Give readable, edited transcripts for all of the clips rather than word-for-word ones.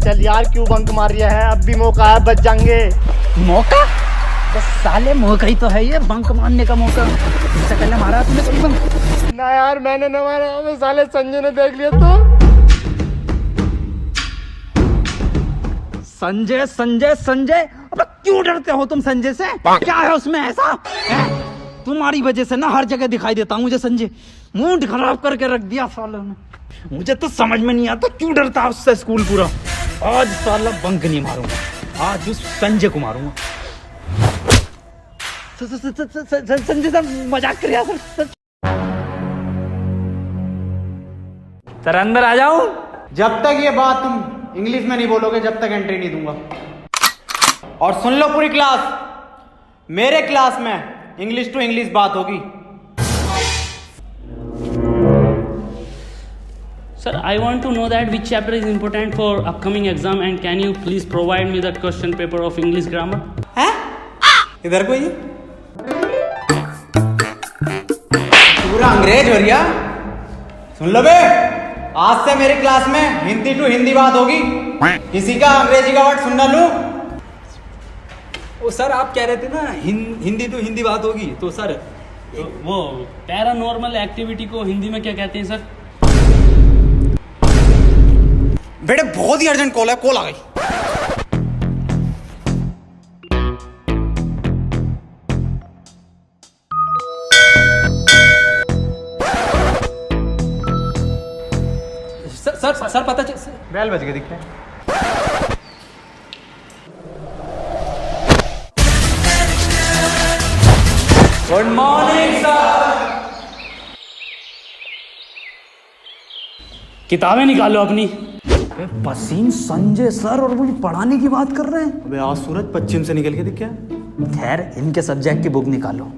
चल यार, क्यों बंक मार रहा है? अब भी मौका है, बच जाएंगे। मौका? बस साले मौका ही तो है ये, बंक मारने का मौका। इससे पहले मारा तूने कभी बंक? ना यार, मैंने न मारा, हमें साले संजय ने देख लिया तो। संजय संजय संजय, अब क्यों डरते हो तुम संजय से? क्या है उसमें ऐसा? तुम्हारी वजह से ना हर जगह दिखाई देता हूँ मुझे संजय। मूड खराब करके रख दिया साले ने। मुझे तो समझ में नहीं आता क्यों डरता है उससे स्कूल पूरा। आज साला बंक नहीं मारूंगा, आज उस संजय को मारूंगा। संजय सर मजाक कर रहा सर। सर अंदर आ जाऊं? जब तक ये बात तुम इंग्लिश में नहीं बोलोगे, जब तक एंट्री नहीं दूंगा। और सुन लो पूरी क्लास, मेरे क्लास में इंग्लिश टू इंग्लिश बात होगी। Sir, I want to know that which chapter is important for upcoming exam and can you please provide me the question paper of English grammar? हैं? इधर कोई पूरा अंग्रेज हो रिया। सुन लो बे, आज से मेरी क्लास में हिंदी टू हिंदी बात होगी। किसी का अंग्रेजी का वर्ड सुनना लूं? ओ सर, आप कह रहे थे ना हिंदी तो हिंदी बात होगी, तो सर तो वो पैरानॉर्मल एक्टिविटी को हिंदी में क्या कहते हैं सर? बेटे बहुत ही अर्जेंट कॉल है, कॉल आ गई। सर पता चल। बेल बज गए दिखते हैं। Good morning sir. किताबें निकालो अपनी। पसीन संजय सर और मुझे पढ़ाने की बात कर रहे हैं। अबे आज सूरज पश्चिम से निकल के दिख क्या? खैर इनके सब्जेक्ट की बुक निकालो।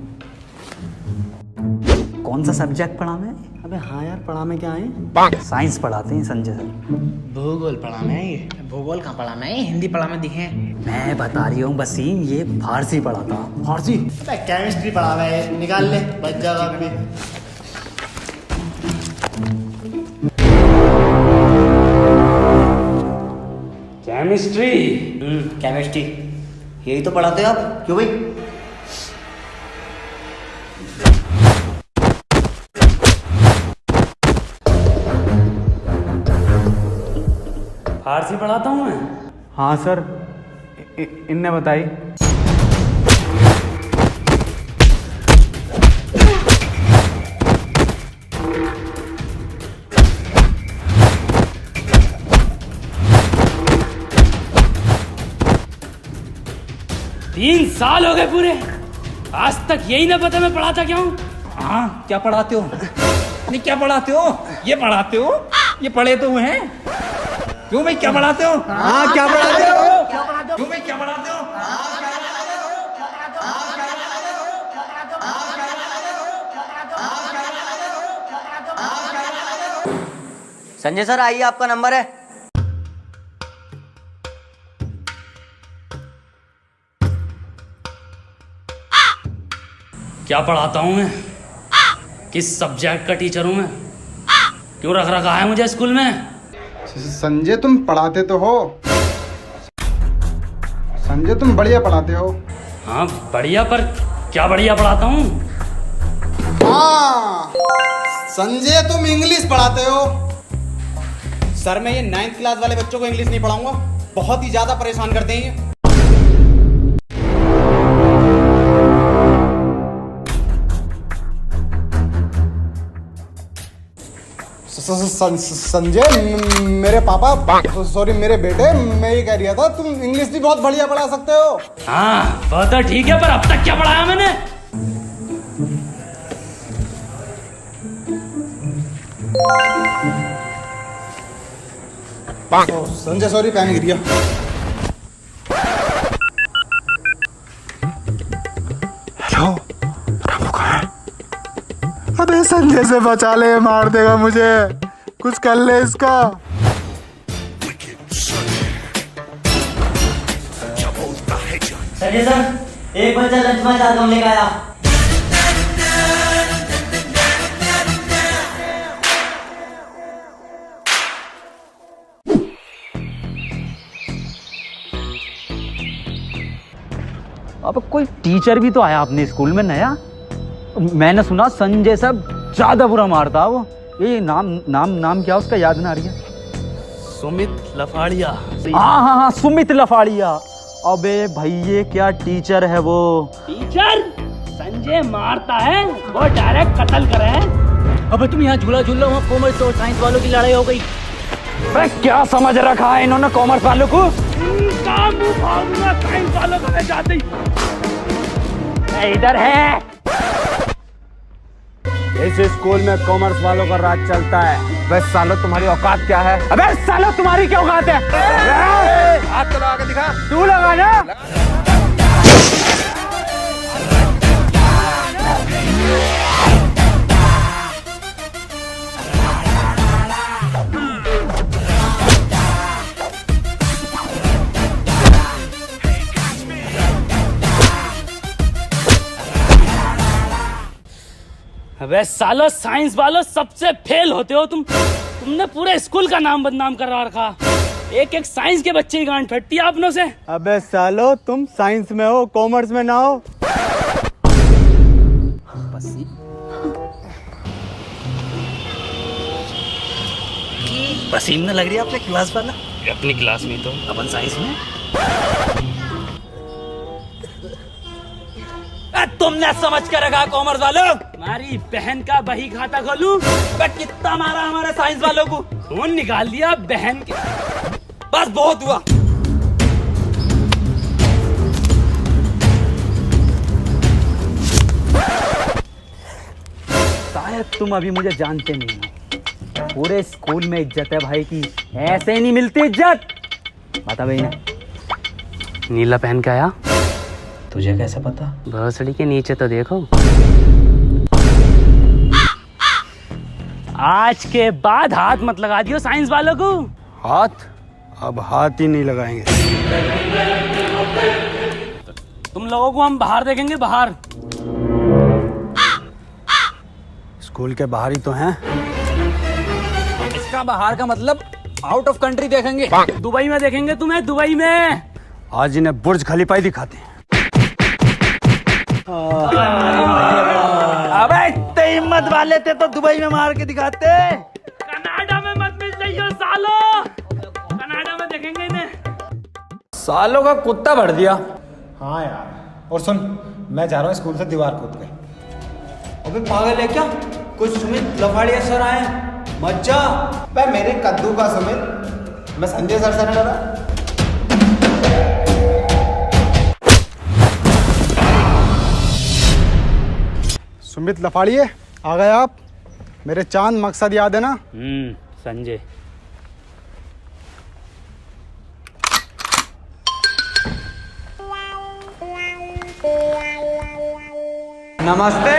कौन सा सब्जेक्ट पढ़ा मैं? अबे हाँ यार, पढ़ा में क्या है? साइंस पढ़ाते हैं संजय सर। भूगोल पढ़ा मैं, ये भूगोल कहाँ पढ़ा मैं? हिंदी पढ़ा मैं दिखे। मैं बता रही हूँ वसीम, ये फारसी पढ़ाता। फारसी? केमिस्ट्री पढ़ा हुआ है, निकाल ले, बच जाएगा अभी। केमिस्ट्री? केमिस्ट्री यही तो पढ़ाते हो आप, क्यों भाई? फारसी पढ़ाता हूँ मैं। हाँ सर, इनने बताई। तीन साल हो गए पूरे, आज तक यही ना पता मैं पढ़ाता क्या हूँ। हाँ क्या पढ़ाते हो? नहीं क्या पढ़ाते हो? ये पढ़ाते हो? ये पढ़े तो हुए हैं। क्यों भाई क्या पढ़ाते हो? हाँ क्या पढ़ाते हो? क्यों भाई क्या पढ़ाते हो? संजय सर आइए, आपका नंबर है। क्या पढ़ाता हूँ मैं? किस सब्जेक्ट का टीचर हूँ मैं? क्यों रख रखा है मुझे स्कूल में? संजय तुम पढ़ाते तो हो, संजय तुम बढ़िया पढ़ाते हो। हाँ बढ़िया, पर क्या बढ़िया पढ़ाता हूँ? हाँ संजय तुम इंग्लिश पढ़ाते हो। सर मैं ये 9th क्लास वाले बच्चों को इंग्लिश नहीं पढ़ाऊंगा, बहुत ही ज्यादा परेशान करते हैं ये। संजय मेरे पापा, सॉरी मेरे बेटे, मैं ये कह रहा था तुम इंग्लिश भी बहुत बढ़िया पढ़ा सकते हो। हाँ वो तो ठीक है, पर अब तक क्या पढ़ाया मैंने? संजय सॉरी, पैन गिर गया। हेलो, रामू कहाँ है? अबे संजय से बचा ले, मार देगा मुझे, कुछ कर ले इसका। संजय सर, एक बच्चा लंच में 4 कम लेकर आया। अब कोई टीचर भी तो आया अपने स्कूल में नया। मैंने सुना संजय सब ज्यादा बुरा मारता वो। ये नाम क्या उसका याद ना आ रही है। सुमित लफाड़िया। हाँ, सुमित लफाड़िया। अबे भाई ये क्या टीचर है वो। टीचर संजय मारता है, वो डायरेक्ट कत्ल करे है। अबे तुम यहाँ झूला झूल रहे हो, कॉमर्स और साइंस वालों की लड़ाई हो गई। अरे क्या समझ रखा है इन्होंने कॉमर्स वालों को। साइंस वालों को मैं जाते ही इधर है। इस स्कूल में कॉमर्स वालों का राज चलता है। बस सालो तुम्हारी औकात क्या है? अबे सालो तुम्हारी क्या औकात है? हाथ तो लगा के दिखा। तू लगा ना। अबे सालो साइंस वालों सबसे फेल होते हो तुमने पूरे स्कूल का नाम बदनाम करा रखा। एक एक साइंस के बच्चे की गांड फटती है अपनों से। अबे सालो तुम साइंस में हो, कॉमर्स में ना हो। पसीना लग रही है अपने क्लास वाला। अपनी क्लास में तो अपन साइंस में। तुमने समझ कर रखा कॉमर्स वालों। हमारी बहन का बही खाता खोलूं? कितना मारा हमारे साइंस वालों को। फोन निकाल दिया बहन के। बस बहुत हुआ। शायद तुम अभी मुझे जानते नहीं हो। पूरे स्कूल में इज्जत है भाई की, ऐसे ही नहीं मिलती इज्जत। बता भाई ने नीला पहन के आया। तुझे कैसे पता? भोसड़ी के नीचे तो देखो। आज के बाद हाथ मत लगा दियो साइंस वालों को। हाथ? अब हाथ ही नहीं लगाएंगे। तुम लोगों को हम बाहर देखेंगे, बाहर। स्कूल के बाहर ही तो हैं। इसका बाहर का मतलब आउट ऑफ कंट्री देखेंगे। दुबई में देखेंगे तुम्हें, दुबई में। आज इन्हें बुर्ज खलीफा ही दिखाते हैं। अबे इतने हिम्मत वाले थे तो दुबई में मार के दिखाते। कनाडा में मत मिल जाइए सालो। कनाडा में देखेंगे इन्हें। सालों का कुत्ता भर दिया। हाँ यार, और सुन, मैं जा रहा हूँ स्कूल से दीवार कूद के। अबे पागल है क्या? कुछ सुमित लफाड़िया सर आए, मत जा। भाई मेरे कद्दू का सुमित, मैं संजय सर से ना डरा। सुमित लफाड़िए, आ गए आप। मेरे चांद मकसद याद है ना? संजय। नमस्ते।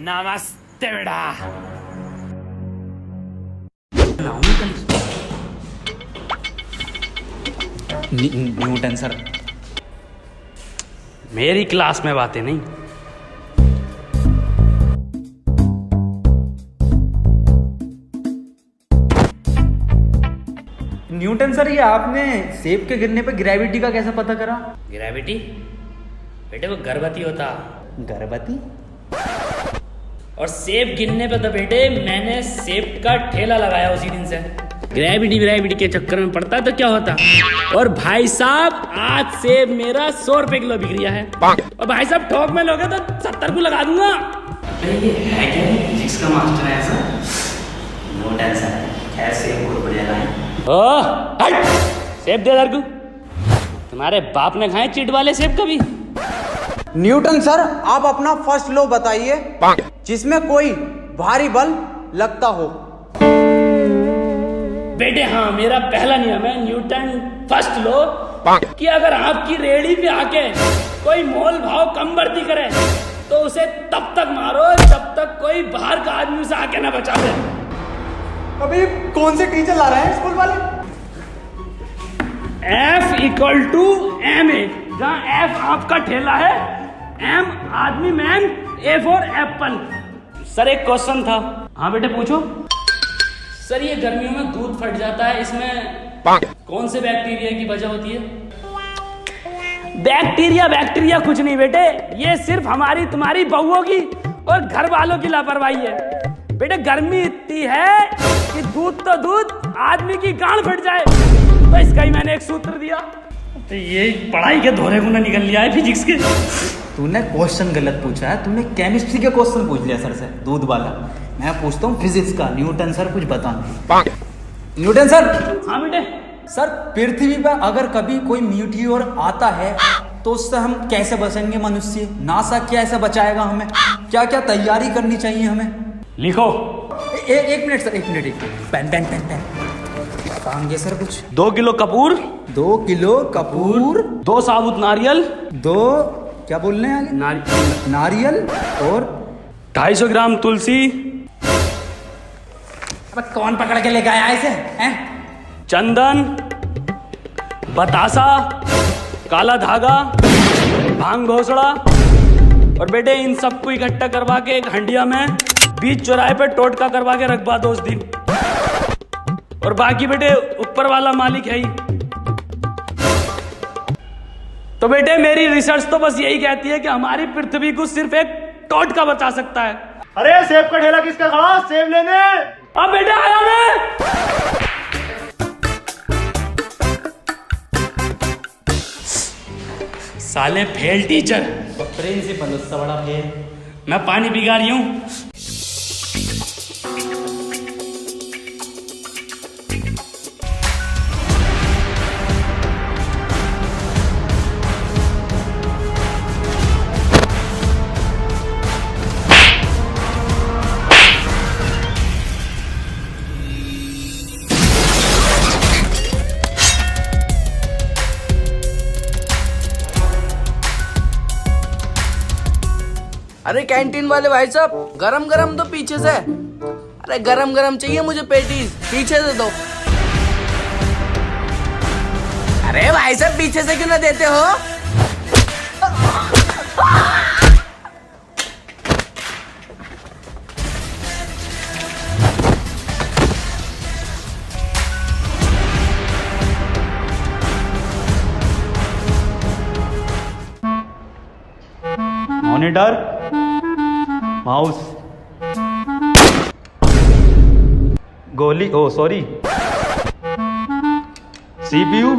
नमस्ते बेटा। Newton sir. मेरी क्लास में बातें नहीं। न्यूटन सर, ये आपने सेब के गिरने पे ग्रेविटी का कैसे पता करा? ग्रेविटी? बेटे वो गर्भवती होता। गर्भवती? और सेब गिरने पे तो बेटे मैंने सेब का ठेला लगाया उसी दिन से। ग्रेविटी के चक्कर में पड़ता तो क्या होता। और भाई साहब आज सेब मेरा 100 रुपए किलो बिक रहा है। और भाई साहब ठोक में लोगे तो 70 को लगा दूंगा। ये है क्या? फिजिक्स का मास्टर है ऐसा? नो टेंशन, ऐसे बहुत बढ़िया है। सेब दे दर को। तुम्हारे बाप ने खाए चिट वाले सेब कभी? न्यूटन सर, आप अपना फर्स्ट लॉ बताइए जिसमें कोई भारी बल लगता हो। बेटे हाँ, मेरा पहला नियम है न्यूटन फर्स्ट लॉ कि अगर आपकी रेहड़ी पे आके कोई मोल भाव कम बढ़ती करे तो उसे तब तक मारो जब तक कोई बाहर का आदमी उसे आके ना बचा दे। अबे कौन से टीचर ला रहे हैं स्कूल वाले? F equal to M A, जहाँ F आपका ठेला है, M आदमी man, A for apple. Sir एक क्वेश्चन था। हाँ बेटे पूछो। सर ये गर्मियों में दूध फट जाता है, इसमें कौन से बैक्टीरिया की वजह होती है? बैक्टीरिया बैक्टीरिया कुछ नहीं बेटे, ये सिर्फ हमारी तुम्हारी बहुओं की और घर वालों की लापरवाही है। बेटे गर्मी इतनी है कि दूध तो दूध आदमी की गांड फट जाए, तो इसका ही मैंने एक सूत्र दिया। तो ये पढ़ाई के धोरे को ना निकल लिया है फिजिक्स के। तूने क्वेश्चन गलत पूछा है, तूने केमिस्ट्री के क्वेश्चन पूछ लिया सर से, दूध वाला। मैं पूछता हूँ फिजिक्स का। न्यूटन सर कुछ बता। Newton sir. हाँ बेटे। सर पृथ्वी पर अगर कभी कोई मीटियोर आता है तो उससे हम कैसे बचेंगे मनुष्य? नासा कैसे बचाएगा हमें? क्या क्या तैयारी करनी चाहिए हमें? लिखो। एक मिनट सर, एक minute. Pen pen pen pen बताएंगे सर कुछ। 2 किलो कपूर। 2 किलो कपूर। 2 साबुत नारियल। 2 क्या बोल रहे हैं? नारियल और 250 ग्राम तुलसी। अब कौन पकड़ के लेके आया इसे? चंदन, बतासा, काला धागा, भांग घोसड़ा, और बेटे इन सबको इकट्ठा करवा के एक हंडिया में बीच चौराहे पे टोटका करवा के रखवा दो उस दिन। और बाकी बेटे ऊपर वाला मालिक है ही। तो बेटे मेरी रिसर्च तो बस यही कहती है कि हमारी पृथ्वी को सिर्फ एक टोटका बचा सकता है। अरे सेब का ठेला किसका खड़ा? सेब लेने। अब बेटा आया मैं। साले फेल टीचर। प्रिंसिपल उससे बड़ा फेल। मैं पानी पिघा रही हूं। अरे कैंटीन वाले भाई साहब, गरम गरम दो पीछे से। अरे गरम गरम चाहिए मुझे पेटीज, पीछे से दो। अरे भाई साहब पीछे से क्यों ना देते हो? मॉनिटर, माउस, गोली, ओ सॉरी, सीपीयू,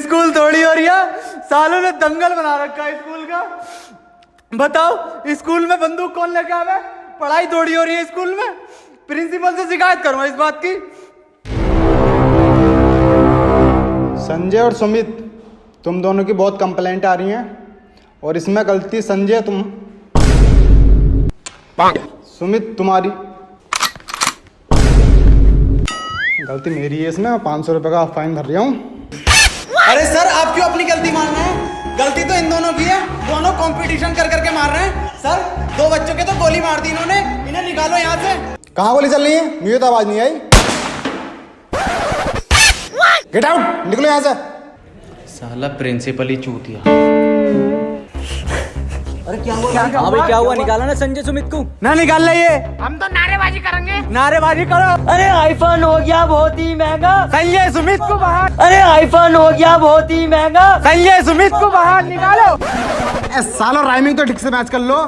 स्कूल थोड़ी हो रही है, सालों ने दंगल बना रखा है स्कूल का। बताओ स्कूल में बंदूक कौन लेके आवे? पढ़ाई थोड़ी हो रही है स्कूल में। प्रिंसिपल से शिकायत करूंगा इस बात की। संजय और सुमित, तुम दोनों की बहुत कंप्लेंट आ रही हैं और इसमें गलती संजय तुम, सुमित तुम्हारी, गलती मेरी है इसमें। 500 रुपये का फाइन भर रहा हूँ। अरे सर आप क्यों अपनी गलती मान रहे हैं? गलती तो इन दोनों की है, दोनों कंपटीशन कर करके मार रहे हैं। सर 2 बच्चों के तो गोली मार दी इन्होंने, इन्हें निकालो यहाँ से। कहाँ गोली चल रही है? मुझे तो आवाज नहीं आई। गेट आउट, निकलो यहाँ से। साला प्रिंसिपल ही चूतिया। अरे क्या हुआ? हाँ भाई क्या हुआ? निकाला ना संजय सुमित को। ना निकाल ले, ये हम तो नारेबाजी करेंगे। नारेबाजी करो। अरे आईफोन हो गया बहुत ही महंगा। संजय सुमित को बाहर। अरे आईफोन हो गया बहुत ही महंगा। संजय सुमित को बाहर निकालो। सालो राइमिंग तो ठीक से मैच कर लो।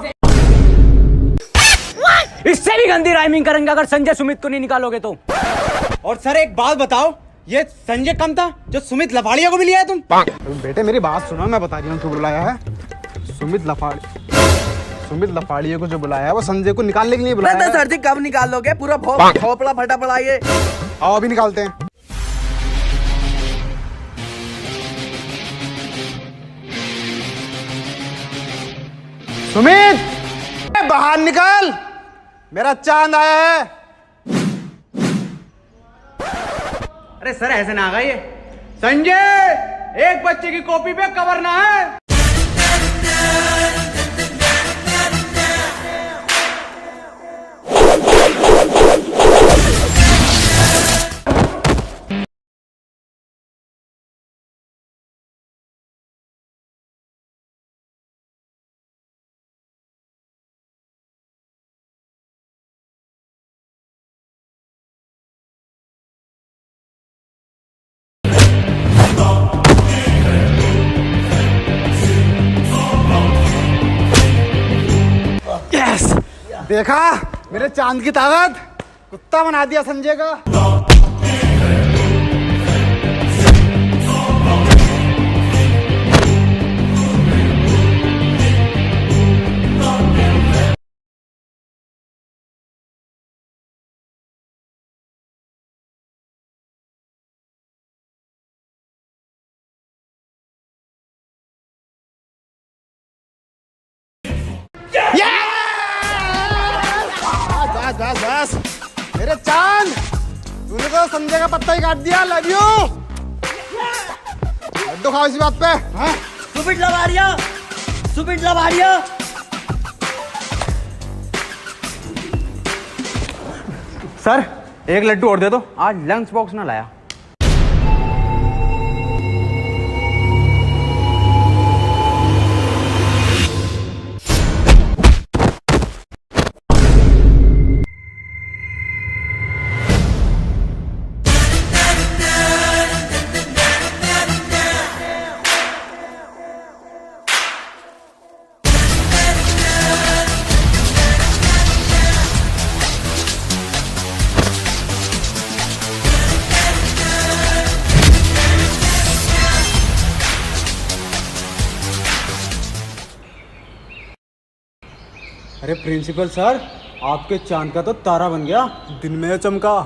इससे भी गंदी राइमिंग करेंगे अगर संजय सुमित को नहीं निकालोगे तो। और सर एक बात बताओ, ये संजय कम था जो सुमित लफाड़िया को भी लिया है तुम? बेटे मेरी बात सुनो, मैं बता रही हूँ क्यों बुलाया है। सुमित लफाड़िए को जो बुलाया है वो संजय को निकालने के लिए बुलाया है। सर जी कब निकालोगे? पूरा भोपड़ा फटा पड़ा ये। आओ अभी निकालते हैं। सुमित बाहर निकल, मेरा चांद आया है। अरे सर ऐसे ना आ गई। संजय एक बच्चे की कॉपी पे कवर ना है। देखा मेरे चांद की ताकत, कुत्ता बना दिया संजय का। बस बस मेरे चांद, तूने तो संजय का पत्ता ही काट दिया। Love you. लड्डू खाओ इसी बात पे। हाँ? सुबिट लवारिया। सर एक लड्डू और दे दो, आज लंच बॉक्स ना लाया। अरे प्रिंसिपल सर, आपके चांद का तो तारा बन गया, दिन में चमका।